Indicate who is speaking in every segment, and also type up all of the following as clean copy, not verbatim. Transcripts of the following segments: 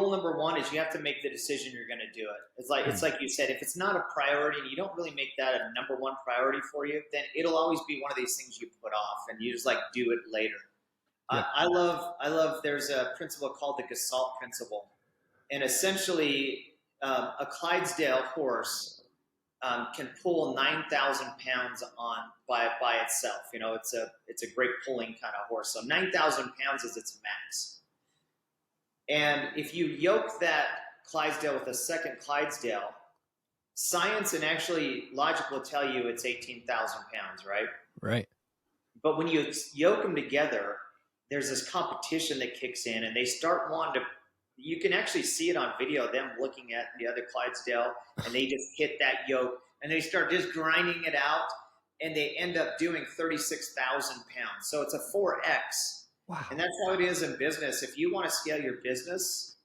Speaker 1: rule number one is you have to make the decision you're going to do it. It's like you said, if it's not a priority and you don't really make that a number one priority for you, then it'll always be one of these things you put off and you just like do it later. Yeah. I love. There's a principle called the Gestalt principle, and essentially, a Clydesdale horse can pull 9,000 pounds by itself. You know, it's a great pulling kind of horse. So 9,000 pounds is its max. And if you yoke that Clydesdale with a second Clydesdale, science and actually logic will tell you it's 18,000 pounds, right?
Speaker 2: Right.
Speaker 1: But when you yoke them together, there's this competition that kicks in, and they start wanting to. You can actually see it on video, them looking at the other Clydesdale, and they just hit that yoke, and they start just grinding it out, and they end up doing 36,000 pounds. So it's a 4X. Wow. And that's how it is in business. If you want to scale your business,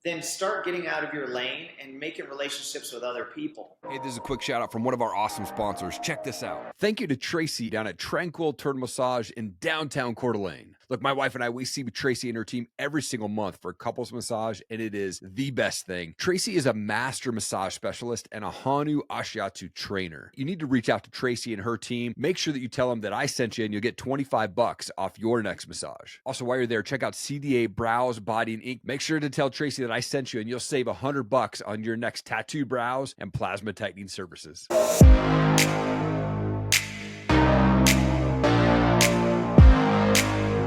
Speaker 1: then start getting out of your lane and making relationships with other people.
Speaker 3: Hey, this is a quick shout out from one of our awesome sponsors. Check this out. Thank you to Tracy down at Tranquil Turtle Massage in downtown Coeur D'Alene. Look, my wife and I, we see Tracy and her team every single month for couples massage, and it is the best thing. Tracy is a master massage specialist and a Hanu Ashiatsu trainer. You need to reach out to Tracy and her team. Make sure that you tell them that I sent you, and you'll get $25 off your next massage. Also, while you're there, check out CDA Brows, Body, and Ink. Make sure to tell Tracy that I sent you, and you'll save $100 on your next tattoo, brows, and plasma tightening services.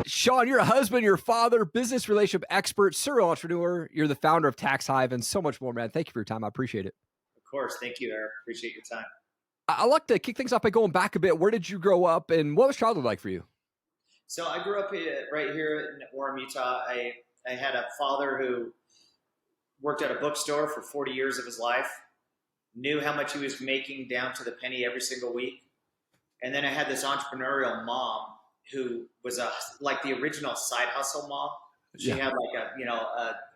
Speaker 3: Shawn, you're a husband, you're a father, business relationship expert, serial entrepreneur. You're the founder of TaxHive and so much more, man. Thank you for your time. I appreciate it.
Speaker 1: Of course. Thank you, Erik. Appreciate your time.
Speaker 2: I'd like to kick things off by going back a bit. Where did you grow up, and what was childhood like for you?
Speaker 1: So I grew up right here in Orem, Utah. I had a father who worked at a bookstore for 40 years of his life, knew how much he was making down to the penny every single week. And then I had this entrepreneurial mom who was like the original side hustle mom. She had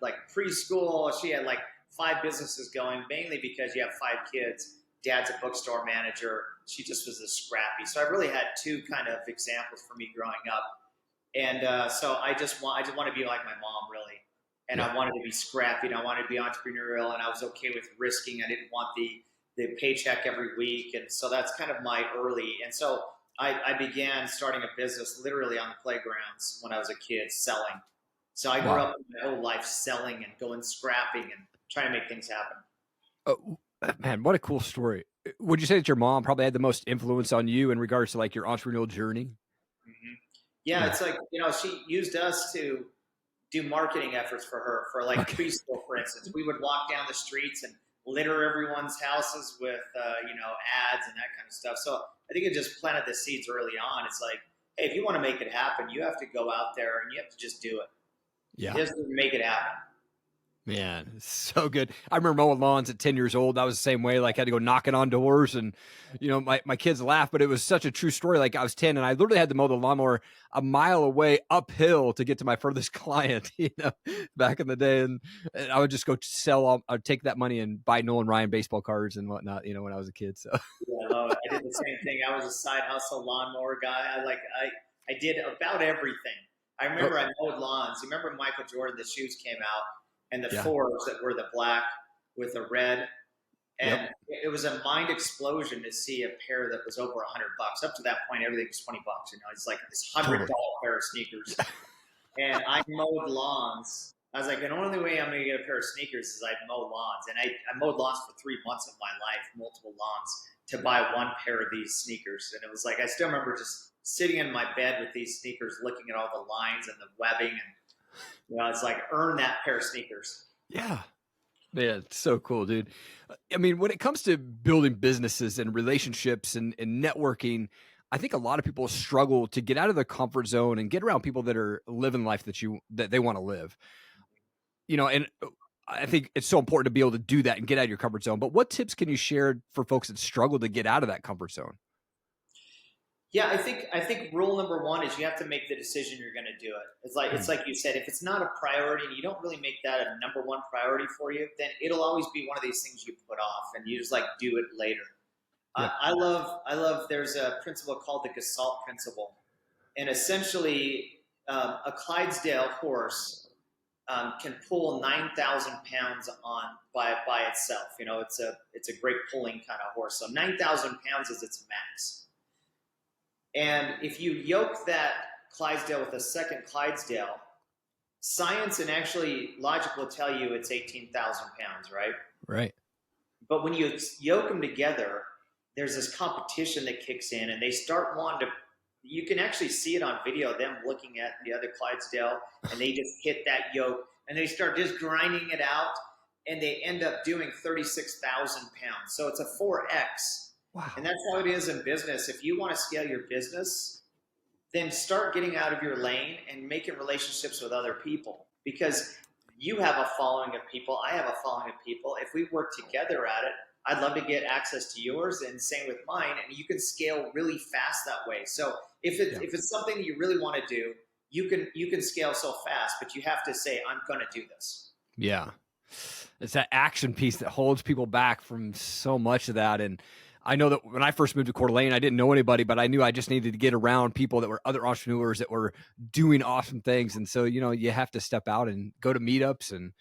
Speaker 1: like preschool. She had like 5 businesses going, mainly because you have 5 kids. Dad's a bookstore manager. She just was this scrappy. So I really had 2 kind of examples for me growing up. And so I just want to be like my mom, really. And I wanted to be scrappy, and I wanted to be entrepreneurial, and I was okay with risking. I didn't want the paycheck every week. And so that's kind of my early. And so I began starting a business literally on the playgrounds when I was a kid, selling. So I grew up my whole life selling and going scrapping and trying to make things happen.
Speaker 2: Oh, man, what a cool story. Would you say that your mom probably had the most influence on you in regards to like your entrepreneurial journey?
Speaker 1: Mm-hmm. Yeah, it's like, she used us to do marketing efforts for her, for like preschool, for instance. We would walk down the streets and litter everyone's houses with, ads and that kind of stuff. So I think it just planted the seeds early on. It's like, hey, if you want to make it happen, you have to go out there and you have to just do it.
Speaker 2: Yeah.
Speaker 1: Just make it happen.
Speaker 2: Man, so good. I remember mowing lawns at 10 years old. I was the same way. Like, I had to go knocking on doors, and, my kids laugh, but it was such a true story. Like, I was 10 and I literally had to mow the lawnmower a mile away uphill to get to my furthest client, back in the day. And I would just go I'd take that money and buy Nolan Ryan baseball cards and whatnot, when I was a kid. So
Speaker 1: yeah, I did the same thing. I was a side hustle lawnmower guy. I did about everything. I remember I mowed lawns. You remember Michael Jordan, the shoes came out, and the fours that were the black with the red. And it was a mind explosion to see a pair that was over $100. Up to that point, everything was $20. It's like this $100 pair of sneakers. And I mowed lawns. I was like, the only way I'm going to get a pair of sneakers is I'd mow lawns. And I mowed lawns for 3 months of my life, multiple lawns, to buy one pair of these sneakers. And it was like, I still remember just sitting in my bed with these sneakers, looking at all the lines and the webbing, and it's like, earn that pair of sneakers.
Speaker 2: Yeah. Man, it's so cool, dude. I mean, when it comes to building businesses and relationships and networking, I think a lot of people struggle to get out of their comfort zone and get around people that are living life that they want to live. And I think it's so important to be able to do that and get out of your comfort zone. But what tips can you share for folks that struggle to get out of that comfort zone?
Speaker 1: Yeah, I think rule number one is you have to make the decision you're going to do it. It's like you said, if it's not a priority and you don't really make that a number one priority for you, then it'll always be one of these things you put off and you just like do it later. Yeah. I love. There's a principle called the Gestalt principle, and essentially, a Clydesdale horse can pull 9,000 pounds by itself. It's a great pulling kind of horse. So 9,000 pounds is its max. And if you yoke that Clydesdale with a second Clydesdale, science and actually logic will tell you it's 18,000 pounds, right?
Speaker 2: Right.
Speaker 1: But when you yoke them together, there's this competition that kicks in, and they start wanting to. You can actually see it on video, them looking at the other Clydesdale, and they just hit that yoke, and they start just grinding it out, and they end up doing 36,000 pounds. So it's a 4X.
Speaker 2: Wow.
Speaker 1: And that's how it is in business. If you want to scale your business, then start getting out of your lane and making relationships with other people, because you have a following of people. I have a following of people. If we work together at it, I'd love to get access to yours, and same with mine. And you can scale really fast that way. So if it's something that you really want to do, you can scale so fast, but you have to say, I'm going to do this.
Speaker 2: Yeah. It's that action piece that holds people back from so much of that. And I know that when I first moved to Coeur D'Alene, I didn't know anybody, but I knew I just needed to get around people that were other entrepreneurs that were doing awesome things. And so, you have to step out and go to meetups and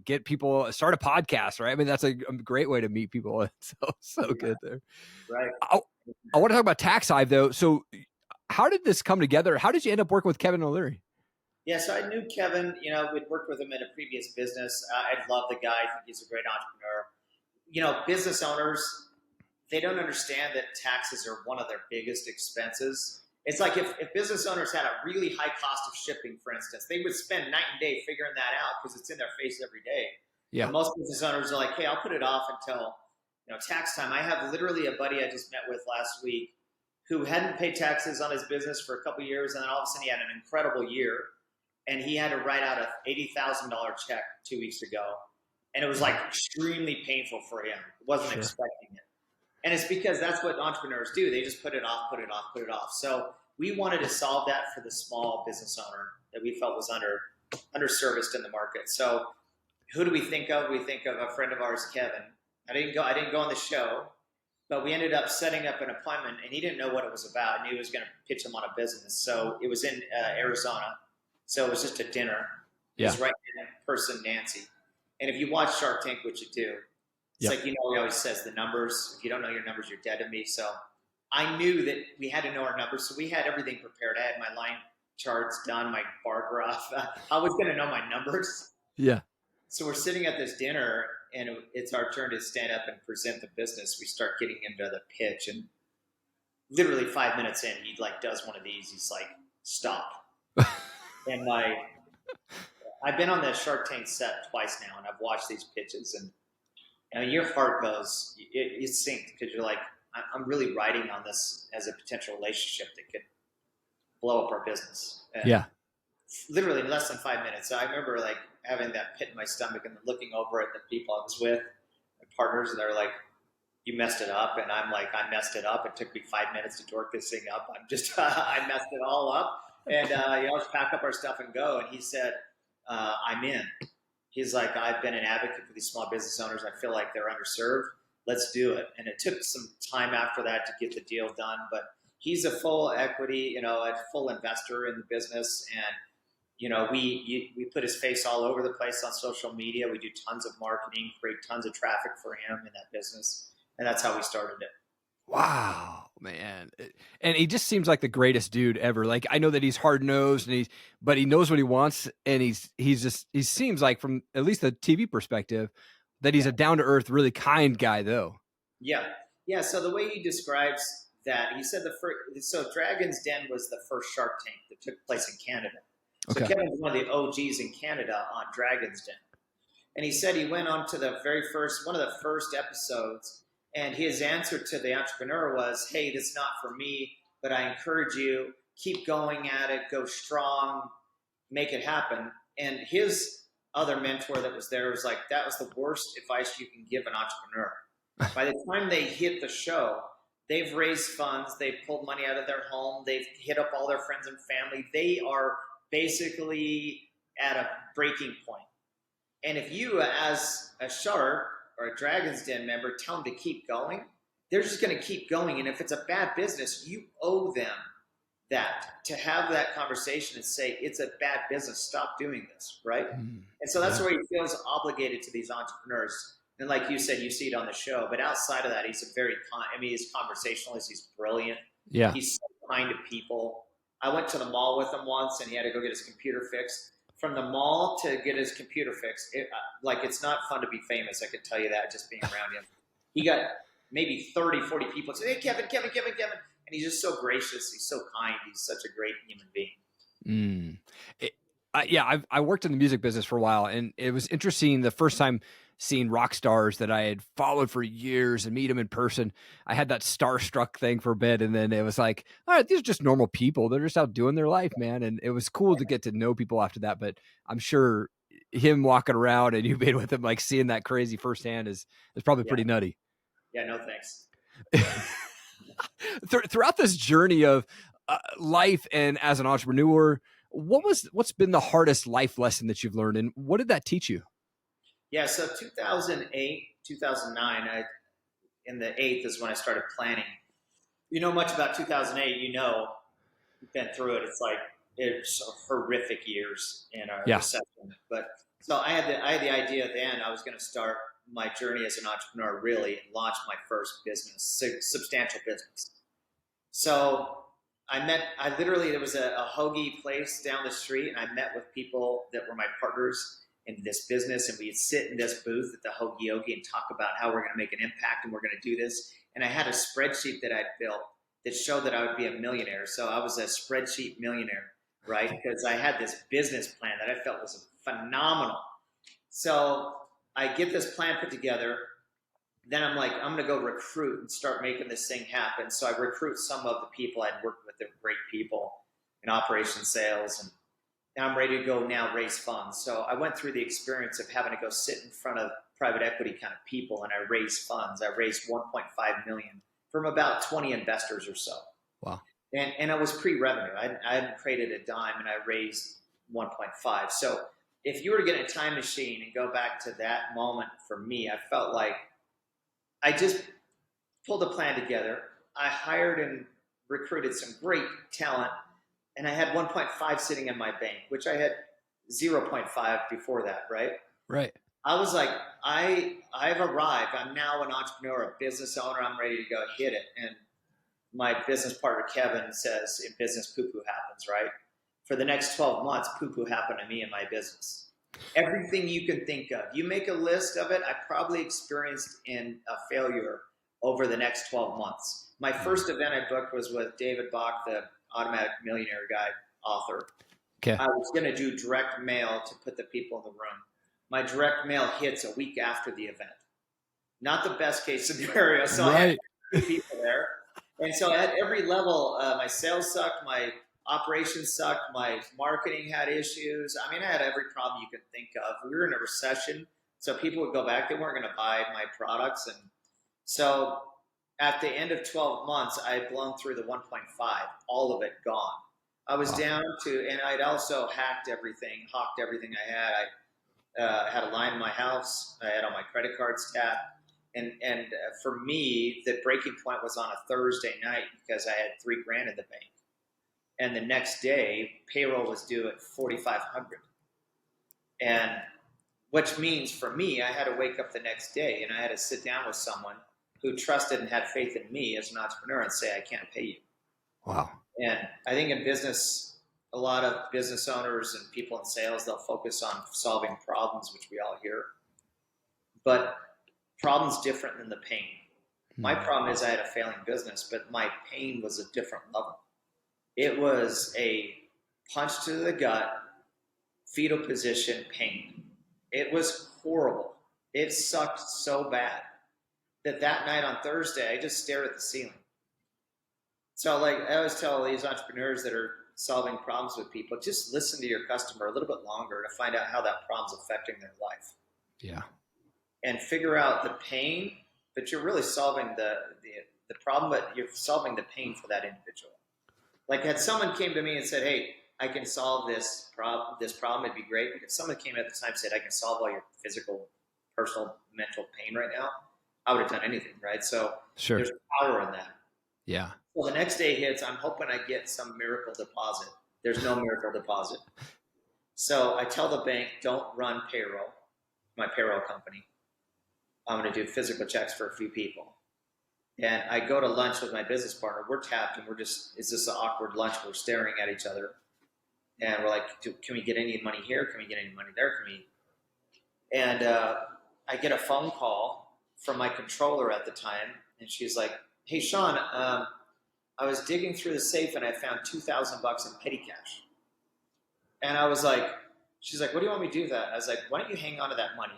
Speaker 2: get people, start a podcast, right? I mean, that's a great way to meet people. So good there.
Speaker 1: Right.
Speaker 2: I want to talk about TaxHive though. So how did this come together? How did you end up working with Kevin O'Leary?
Speaker 1: Yeah, so I knew Kevin, we'd worked with him in a previous business. I love the guy. I think he's a great entrepreneur. Business owners, they don't understand that taxes are one of their biggest expenses. It's like if business owners had a really high cost of shipping, for instance, they would spend night and day figuring that out because it's in their face every day.
Speaker 2: Yeah.
Speaker 1: And most business owners are like, hey, I'll put it off until tax time. I have literally a buddy I just met with last week who hadn't paid taxes on his business for a couple of years, and then all of a sudden he had an incredible year, and he had to write out a $80,000 check 2 weeks ago, and it was like extremely painful for him. Wasn't expecting it. And it's because that's what entrepreneurs do. They just put it off, put it off, put it off. So we wanted to solve that for the small business owner that we felt was underserviced in the market. So who do we think of? We think of a friend of ours, Kevin. I didn't go on the show, but we ended up setting up an appointment, and he didn't know what it was about. And he was going to pitch him on a business. So it was in Arizona. So it was just a dinner.
Speaker 2: Yeah.
Speaker 1: It was right in person, Nancy. And if you watch Shark Tank, which you do, it's like, he always says the numbers. If you don't know your numbers, you're dead to me. So I knew that we had to know our numbers. So we had everything prepared. I had my line charts done, my bar graph. I was going to know my numbers.
Speaker 2: Yeah.
Speaker 1: So we're sitting at this dinner, and it's our turn to stand up and present the business. We start getting into the pitch, and literally 5 minutes in, he does one of these. He's like, stop. And I've been on the Shark Tank set twice now, and I've watched these pitches, and your heart goes, it sinks, because you're like, I'm really riding on this as a potential relationship that could blow up our business. And
Speaker 2: yeah.
Speaker 1: Literally in less than 5 minutes. So I remember having that pit in my stomach and looking over at the people I was with, my partners, and they're like, you messed it up. And I'm like, I messed it up. It took me 5 minutes to dork this thing up. I messed it all up. And let's pack up our stuff and go. And he said, I'm in. He's like, I've been an advocate for these small business owners. I feel like they're underserved. Let's do it. And it took some time after that to get the deal done. But he's a full equity, a full investor in the business. And, we put his face all over the place on social media. We do tons of marketing, create tons of traffic for him in that business. And that's how we started it.
Speaker 2: Wow, man. And he just seems like the greatest dude ever. Like, I know that he's hard nosed but he knows what he wants. And he seems like, from at least the TV perspective, that he's a down to earth, really kind guy though.
Speaker 1: Yeah. Yeah. So the way he describes that, he said so Dragon's Den was the first Shark Tank that took place in Canada. So
Speaker 2: Okay.
Speaker 1: Kevin's one of the OGs in Canada on Dragon's Den. And he said he went on to one of the first episodes, and his answer to the entrepreneur was, hey, this is not for me, but I encourage you, keep going at it, go strong, make it happen. And his other mentor that was there was like, that was the worst advice you can give an entrepreneur. By the time they hit the show, they've raised funds, they've pulled money out of their home, they've hit up all their friends and family. They are basically at a breaking point. And if you, as a shark or a Dragon's Den member, tell them to keep going, they're just going to keep going. And if it's a bad business, you owe them that, to have that conversation and say, it's a bad business, stop doing this, right?
Speaker 2: Mm.
Speaker 1: And so that's where he feels obligated to these entrepreneurs. And like you said, you see it on the show, but outside of that, he's a very he's conversationalist. He's brilliant.
Speaker 2: Yeah.
Speaker 1: He's so kind to people. I went to the mall with him once and he had to go get his computer fixed. From the mall to get his computer fixed, it's not fun to be famous. I can tell you that just being around him. He got maybe 30, 40 people say, hey, Kevin. And he's just so gracious. He's so kind. He's such a great human being.
Speaker 2: I worked in the music business for a while, and it was interesting the first time seeing rock stars that I had followed for years and meet them in person. I had that starstruck thing for a bit, and then it was like, all right, these are just normal people. They're just out doing their life, man. And it was cool to get to know people after that. But I'm sure him walking around and you being with him, like seeing that crazy firsthand is probably pretty nutty.
Speaker 1: Yeah, no thanks.
Speaker 2: Throughout this journey of life and as an entrepreneur, what's been the hardest life lesson that you've learned, and what did that teach you?
Speaker 1: Yeah, so 2008, 2009, in the 8th is when I started planning. You know much about 2008, you've been through it. It's horrific years in a recession. But so I had the idea then I was going to start my journey as an entrepreneur really and launch my first business, substantial business. So there was a hoagie place down the street, and I met with people that were my partners in this business, and we'd sit in this booth at the Hoagie Yogi and talk about how we're going to make an impact and we're going to do this. And I had a spreadsheet that I'd built that showed that I would be a millionaire. So I was a spreadsheet millionaire, right? Because I had this business plan that I felt was phenomenal. So I get this plan put together. Then I'm like, I'm going to go recruit and start making this thing happen. So I recruit some of the people I'd worked with. They're great people in operations sales, and I'm ready to go now raise funds. So I went through the experience of having to go sit in front of private equity kind of people, and I raised funds. I raised 1.5 million from about 20 investors or so.
Speaker 2: Wow.
Speaker 1: And it was pre-revenue. I hadn't created a dime, and I raised 1.5. So if you were to get a time machine and go back to that moment for me, I felt like I just pulled a plan together. I hired and recruited some great talent, and I had 1.5 sitting in my bank, which I had 0.5 before that, right?
Speaker 2: Right.
Speaker 1: I was like, I've arrived. I'm now an entrepreneur, a business owner. I'm ready to go hit it. And my business partner, Kevin, says in business, poo-poo happens, right? For the next 12 months, poo-poo happened to me in my business. Everything you can think of. You make a list of it, I probably experienced in a failure over the next 12 months. My first event I booked was with David Bach, the Automatic Millionaire guy, author.
Speaker 2: Okay.
Speaker 1: I was going to do direct mail to put the people in the room. My direct mail hits a week after the event. Not the best case scenario. So I had people there. And so at every level, my sales sucked, my operations sucked, my marketing had issues. I mean, I had every problem you could think of. We were in a recession, so people would go back. They weren't going to buy my products. And so at the end of 12 months, I had blown through the 1.5, all of it gone. I was down to, and I'd also hawked everything I had a line in my house. I had all my credit cards tapped. And for me, the breaking point was on a Thursday night because I had $3,000 in the bank. And the next day, payroll was due at $4,500. And which means for me, I had to wake up the next day and I had to sit down with someone who trusted and had faith in me as an entrepreneur and say, I can't pay you.
Speaker 2: Wow.
Speaker 1: And I think in business, a lot of business owners and people in sales, they'll focus on solving problems, which we all hear. But problem's different than the pain. My problem is I had a failing business, but my pain was a different level. It was a punch to the gut, fetal position pain. It was horrible. It sucked so bad that night on Thursday, I just stared at the ceiling. So like I always tell these entrepreneurs that are solving problems with people, just listen to your customer a little bit longer to find out how that problem's affecting their life.
Speaker 2: Yeah.
Speaker 1: And figure out the pain, but you're really solving the problem, but you're solving the pain for that individual. Like had someone came to me and said, hey, I can solve this problem, it'd be great. But if someone came at the time and said, I can solve all your physical, personal, mental pain right now, I would have done anything, right? So There's power in that.
Speaker 2: Yeah.
Speaker 1: Well, the next day hits, I'm hoping I get some miracle deposit. There's no miracle deposit. So I tell the bank, don't run payroll, my payroll company. I'm going to do physical checks for a few people. And I go to lunch with my business partner. We're tapped and it's this awkward lunch. We're staring at each other. And we're like, can we get any money here? Can we get any money there? And I get a phone call from my controller at the time. And she's like, hey, Shawn, I was digging through the safe and I found $2,000 in petty cash. And I was like, she's like, what do you want me to do with that? I was like, why don't you hang on to that money?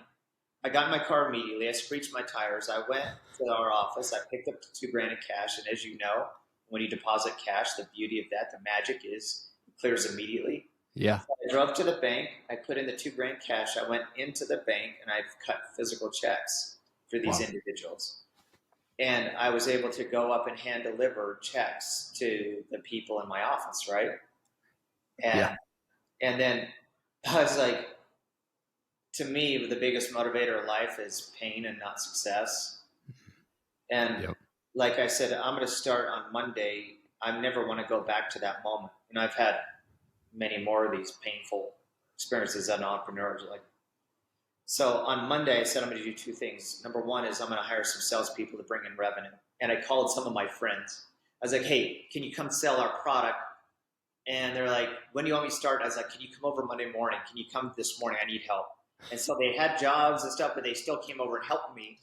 Speaker 1: I got in my car immediately. I screeched my tires. I went to our office. I picked up $2,000 in cash. And as you know, when you deposit cash, the beauty of that, the magic is it clears immediately.
Speaker 2: Yeah.
Speaker 1: So I drove to the bank. I put in the $2,000 cash. I went into the bank and I've cut physical checks for these individuals. And I was able to go up and hand deliver checks to the people in my office, right? And then I was like, to me, the biggest motivator in life is pain and not success. And like I said, I'm going to start on Monday. I never want to go back to that moment. And I've had many more of these painful experiences as an entrepreneur. So on Monday, I said I'm going to do two things. Number one is I'm going to hire some salespeople to bring in revenue. And I called some of my friends. I was like, hey, can you come sell our product? And they're like, when do you want me to start? I was like, can you come over Monday morning? Can you come this morning? I need help. And so they had jobs and stuff, but they still came over and helped me.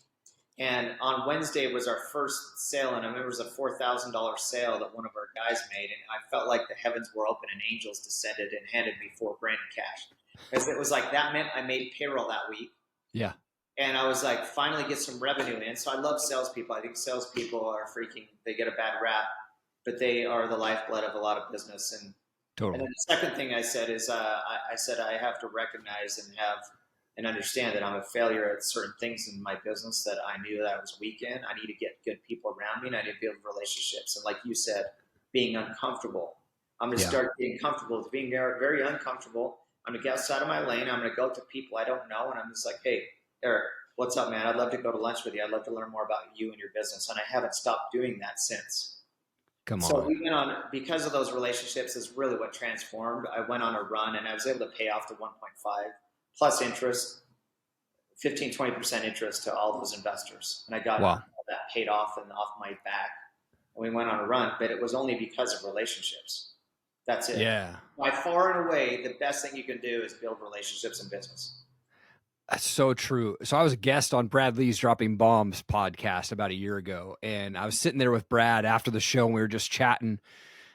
Speaker 1: And on Wednesday was our first sale. And I remember it was a $4,000 sale that one of our guys made. And I felt like the heavens were open and angels descended and handed me $4,000 in cash. Because it was like, that meant I made payroll that week.
Speaker 2: Yeah.
Speaker 1: And I was like, finally get some revenue in. So I love salespeople. I think salespeople are they get a bad rap, but they are the lifeblood of a lot of business. And
Speaker 2: totally.
Speaker 1: And then the second thing I said is, I said I have to recognize and understand that I'm a failure at certain things in my business that I knew that I was weak in. I need to get good people around me, and I need to build relationships. And like you said, being uncomfortable. I'm going to start being comfortable with being very, very uncomfortable. I'm going to get outside of my lane. I'm going to go to people I don't know, and I'm just like, hey, Erik, what's up, man? I'd love to go to lunch with you. I'd love to learn more about you and your business. And I haven't stopped doing that since. So we went on, because of those relationships is really what transformed. I went on a run and I was able to pay off the 1.5 plus interest, 15-20% interest to all those investors. And I got that paid off and off my back. And we went on a run, but it was only because of relationships. That's it.
Speaker 2: Yeah.
Speaker 1: By far and away, the best thing you can do is build relationships in business.
Speaker 2: That's so true. So I was a guest on Brad Lee's Dropping Bombs podcast about a year ago. And I was sitting there with Brad after the show and we were just chatting.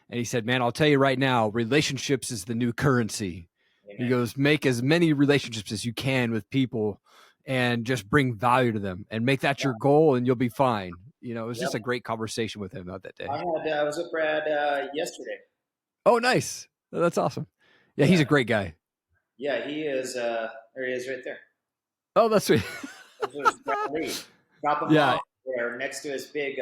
Speaker 2: And he said, man, I'll tell you right now, relationships is the new currency. Amen. He goes, make as many relationships as you can with people and just bring value to them and make that your goal and you'll be fine. You know, it was just a great conversation with him about that day.
Speaker 1: I was with Brad yesterday.
Speaker 2: Oh, nice. That's awesome. Yeah, he's a great guy.
Speaker 1: Yeah, he is. There he is right there.
Speaker 2: Oh, that's sweet.
Speaker 1: Drop him off there next to his big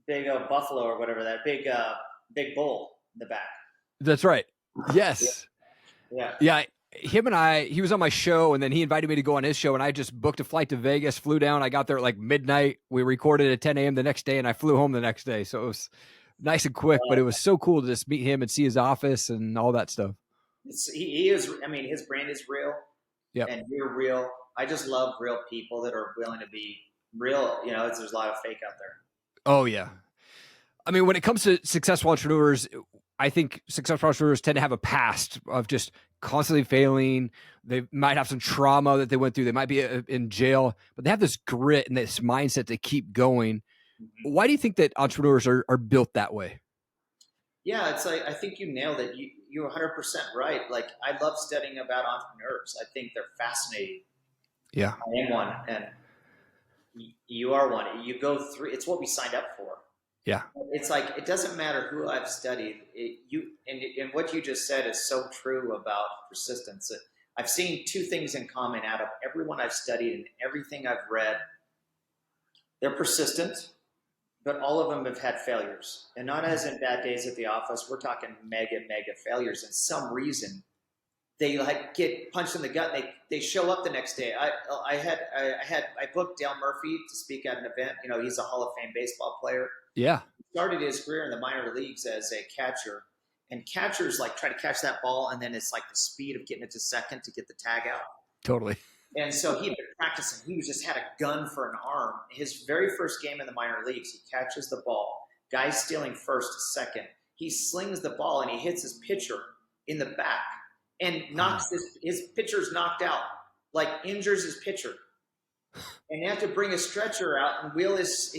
Speaker 1: buffalo or whatever, that big bull in the back.
Speaker 2: That's right. Yes. Yeah. Him and he was on my show and then he invited me to go on his show and I just booked a flight to Vegas, flew down. I got there at like midnight. We recorded at 10 a.m. the next day and I flew home the next day. So it was nice and quick, but it was so cool to just meet him and see his office and all that stuff.
Speaker 1: He is, I mean, his brand is real.
Speaker 2: Yeah.
Speaker 1: And you're real. I just love real people that are willing to be real. You know, there's a lot of fake out there.
Speaker 2: Oh, yeah. I mean, when it comes to successful entrepreneurs, I think successful entrepreneurs tend to have a past of just constantly failing. They might have some trauma that they went through. They might be in jail, but they have this grit and this mindset to keep going. Mm-hmm. Why do you think that entrepreneurs are built that way?
Speaker 1: Yeah, it's like, I think you nailed it. You're 100% right. Like, I love studying about entrepreneurs. I think they're fascinating.
Speaker 2: Yeah.
Speaker 1: I am one, and you are one. You go through, it's what we signed up for.
Speaker 2: Yeah.
Speaker 1: It's like, it doesn't matter who I've studied. And what you just said is so true about persistence. I've seen two things in common out of everyone I've studied and everything I've read. They're persistent, but all of them have had failures. And not as in bad days at the office. We're talking mega failures. And some reason they like get punched in the gut. And they show up the next day. I booked Dale Murphy to speak at an event. You know, he's a Hall of Fame baseball player.
Speaker 2: Yeah.
Speaker 1: started his career in the minor leagues as a catcher, and catchers like try to catch that ball, and then it's like the speed of getting it to second to get the tag out.
Speaker 2: Totally.
Speaker 1: And so he'd been practicing. He just had a gun for an arm. His very first game in the minor leagues, he catches the ball. Guy's stealing first to second. He slings the ball and he hits his pitcher in the back and knocks his pitcher's knocked out, like injures his pitcher. And they have to bring a stretcher out and wheel his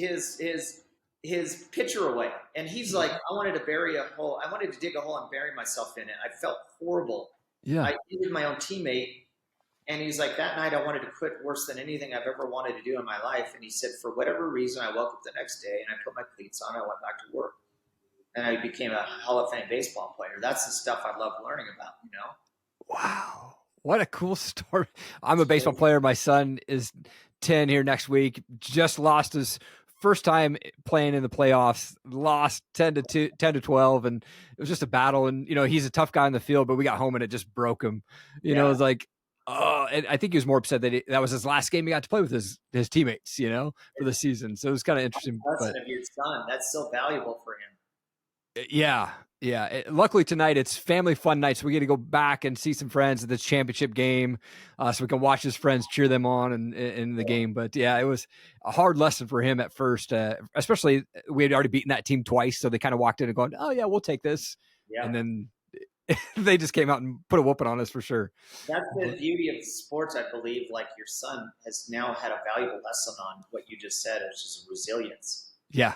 Speaker 1: pitcher away. And he's like, I wanted to dig a hole and bury myself in it. I felt horrible.
Speaker 2: Yeah.
Speaker 1: I injured my own teammate. And he's like, that night I wanted to quit worse than anything I've ever wanted to do in my life. And he said, for whatever reason, I woke up the next day and I put my cleats on. I went back to work. And I became a Hall of Fame baseball player. That's the stuff I love learning about, you know?
Speaker 2: Wow. What a cool story. I'm a baseball player. My son is 10 here next week. Just lost his first time playing in the playoffs, lost 10 to 12. And it was just a battle. And, you know, he's a tough guy in the field, but we got home and it just broke him. You know, it was like, oh, and I think he was more upset that that was his last game he got to play with his teammates, you know, for the season. So it was kind of interesting.
Speaker 1: But of your son, that's so valuable for him.
Speaker 2: Yeah. Yeah. Luckily tonight it's family fun night. So we get to go back and see some friends at this championship game. So we can watch his friends cheer them on in the game. But yeah, it was a hard lesson for him at first, especially we had already beaten that team twice. So they kind of walked in and going, oh yeah, we'll take this. Yeah. And then they just came out and put a whooping on us for sure.
Speaker 1: That's the beauty of sports, I believe. Like your son has now had a valuable lesson on what you just said, which is resilience.
Speaker 2: Yeah.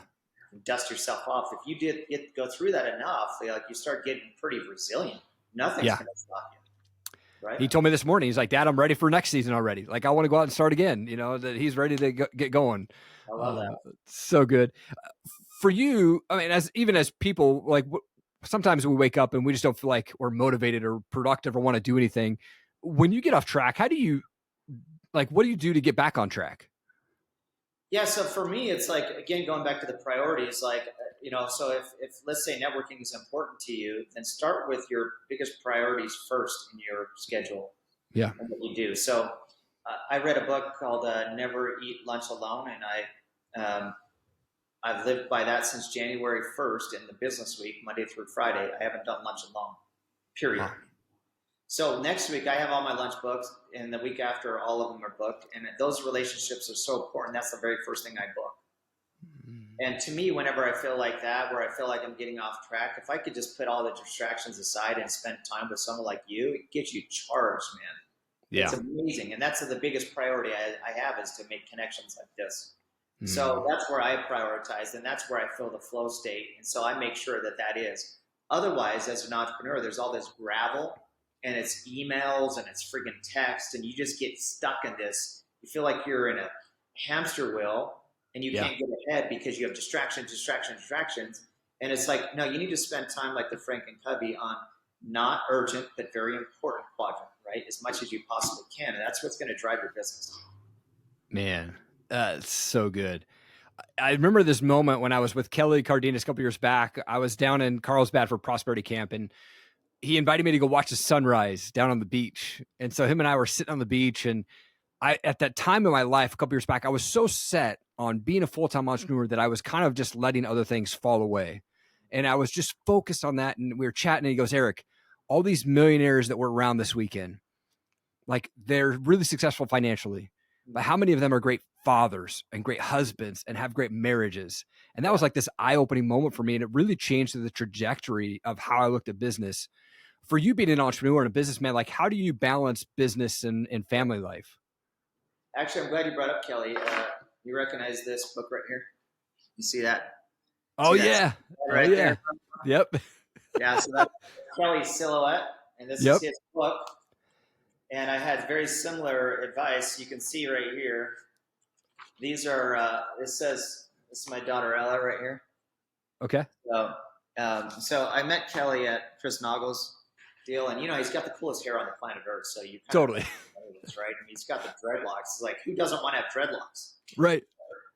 Speaker 1: Dust yourself off. If you did go through that enough, like you start getting pretty resilient. Nothing's going to stop you. Right?
Speaker 2: He told me this morning, he's like, Dad, I'm ready for next season already. Like I want to go out and start again. You know, that he's ready to get going.
Speaker 1: I love that.
Speaker 2: So good. For you, I mean, as people, like sometimes we wake up and we just don't feel like we're motivated or productive or want to do anything. When you get off track, what do you do to get back on track?
Speaker 1: Yeah. So for me, it's like, again, going back to the priorities, like, you know, so if let's say networking is important to you, then start with your biggest priorities first in your schedule.
Speaker 2: Yeah.
Speaker 1: And what you do. So I read a book called Never Eat Lunch Alone. And I've lived by that since January 1st in the business week, Monday through Friday. I haven't done lunch alone, period. Wow. So next week I have all my lunch booked, and the week after all of them are booked. And those relationships are so important. That's the very first thing I book. Mm-hmm. And to me, whenever I feel like that, where I feel like I'm getting off track, if I could just put all the distractions aside and spend time with someone like you, it gets you charged, man. Yeah. It's amazing. And that's the biggest priority I have is to make connections like this. So that's where I prioritize, and that's where I feel the flow state. And so I make sure that is. Otherwise, as an entrepreneur, there's all this gravel, and it's emails, and it's friggin' text, and you just get stuck in this. You feel like you're in a hamster wheel, and you can't get ahead because you have distractions. And it's like, no, you need to spend time like the Frank and Covey on not urgent, but very important quadrant, right? As much as you possibly can. And that's what's going to drive your business.
Speaker 2: Man. It's so good. I remember this moment when I was with Kelly Cardenas a couple years back. I was down in Carlsbad for Prosperity Camp, and he invited me to go watch the sunrise down on the beach. And so him and I were sitting on the beach, and at that time in my life, a couple years back, I was so set on being a full-time entrepreneur that I was kind of just letting other things fall away. And I was just focused on that. And we were chatting, and he goes, Erik, all these millionaires that were around this weekend, like they're really successful financially, but how many of them are great fathers and great husbands and have great marriages? And that was like this eye-opening moment for me. And it really changed the trajectory of how I looked at business. For you being an entrepreneur and a businessman, like how do you balance business and family life?
Speaker 1: Actually, I'm glad you brought up Kelly. You recognize this book right here? You see that?
Speaker 2: Oh, yeah.
Speaker 1: Right there.
Speaker 2: Yep.
Speaker 1: Yeah. So that's Kelly's silhouette. And this is his book. And I had very similar advice. You can see right here. These are, this is my daughter Ella right here. Okay. So I met Kelly at Chris Nagel's deal, and he's got the coolest hair on the planet Earth. So you
Speaker 2: totally
Speaker 1: know this, right? I mean, he's got the dreadlocks. It's like, who doesn't want to have dreadlocks?
Speaker 2: Right.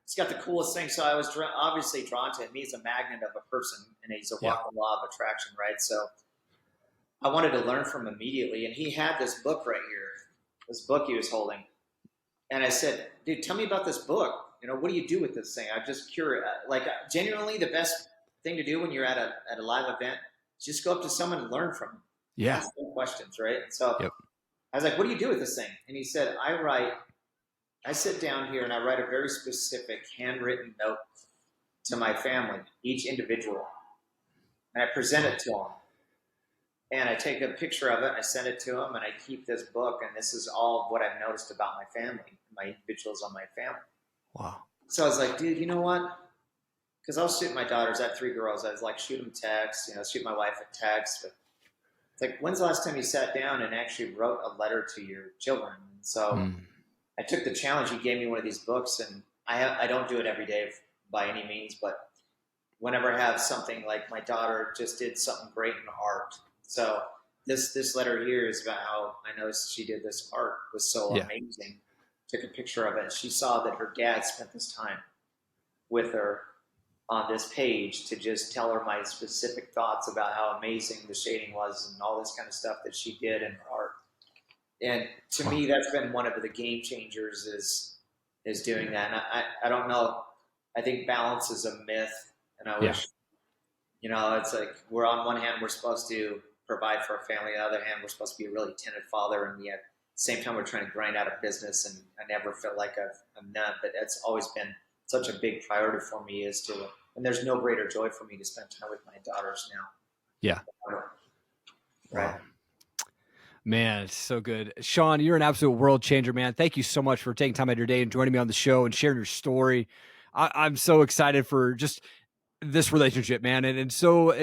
Speaker 1: He's got the coolest thing. So I was obviously drawn to him. He's a magnet of a person, and he's a walking law of attraction, right? So I wanted to learn from him immediately, and he had this book right here. This book he was holding. And I said, dude, tell me about this book. what do you do with this thing? I'm just curious. Like, genuinely, the best thing to do when you're at a live event is just go up to someone and learn from them.
Speaker 2: Yeah.
Speaker 1: Ask them questions, right? And so
Speaker 2: Yep.
Speaker 1: I was like, what do you do with this thing? And he said, I sit down here and I write a very specific handwritten note to my family, each individual, and I present it to them. And I take a picture of it, I send it to them, and I keep this book, and this is all what I've noticed about my family, my individuals on my family.
Speaker 2: Wow.
Speaker 1: So I was like, dude, you know what? Because I'll shoot my daughters. I have 3 girls. I was like, shoot them texts, shoot my wife a text. But it's like, when's the last time you sat down and actually wrote a letter to your children? And so I took the challenge. He gave me one of these books, and I don't do it every day by any means, but whenever I have something, like my daughter just did something great in art. So this letter here is about how I noticed she did this art was so amazing. Took a picture of it. She saw that her dad spent this time with her on this page to just tell her my specific thoughts about how amazing the shading was and all this kind of stuff that she did in her art. And to me, that's been one of the game changers is doing that. And I don't know. I think balance is a myth. And I wish, it's like we're on one hand, we're supposed to provide for our family. On the other hand, we're supposed to be a really attentive father. And yet at the same time, we're trying to grind out a business. And I never felt like I'm not, but that's always been such a big priority for me and there's no greater joy for me to spend time with my daughters now.
Speaker 2: Yeah.
Speaker 1: Right.
Speaker 2: Wow. Man, it's so good. Shawn, you're an absolute world changer, man. Thank you so much for taking time out of your day and joining me on the show and sharing your story. I'm so excited for just this relationship, man. And so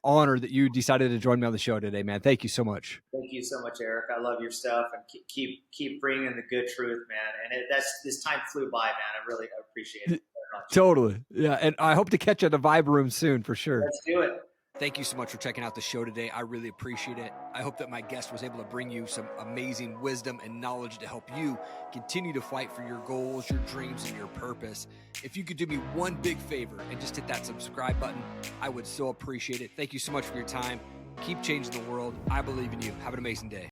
Speaker 2: honored that you decided to join me on the show today, man. Thank you so much.
Speaker 1: Thank you so much, Erik. I love your stuff and keep bringing the good truth, man. And this time flew by, man. I really appreciate it very much.
Speaker 2: Totally. Yeah. And I hope to catch you at the Vibe Room soon for sure.
Speaker 1: Let's do it.
Speaker 2: Thank you so much for checking out the show today. I really appreciate it. I hope that my guest was able to bring you some amazing wisdom and knowledge to help you continue to fight for your goals, your dreams, and your purpose. If you could do me one big favor and just hit that subscribe button, I would so appreciate it. Thank you so much for your time. Keep changing the world. I believe in you. Have an amazing day.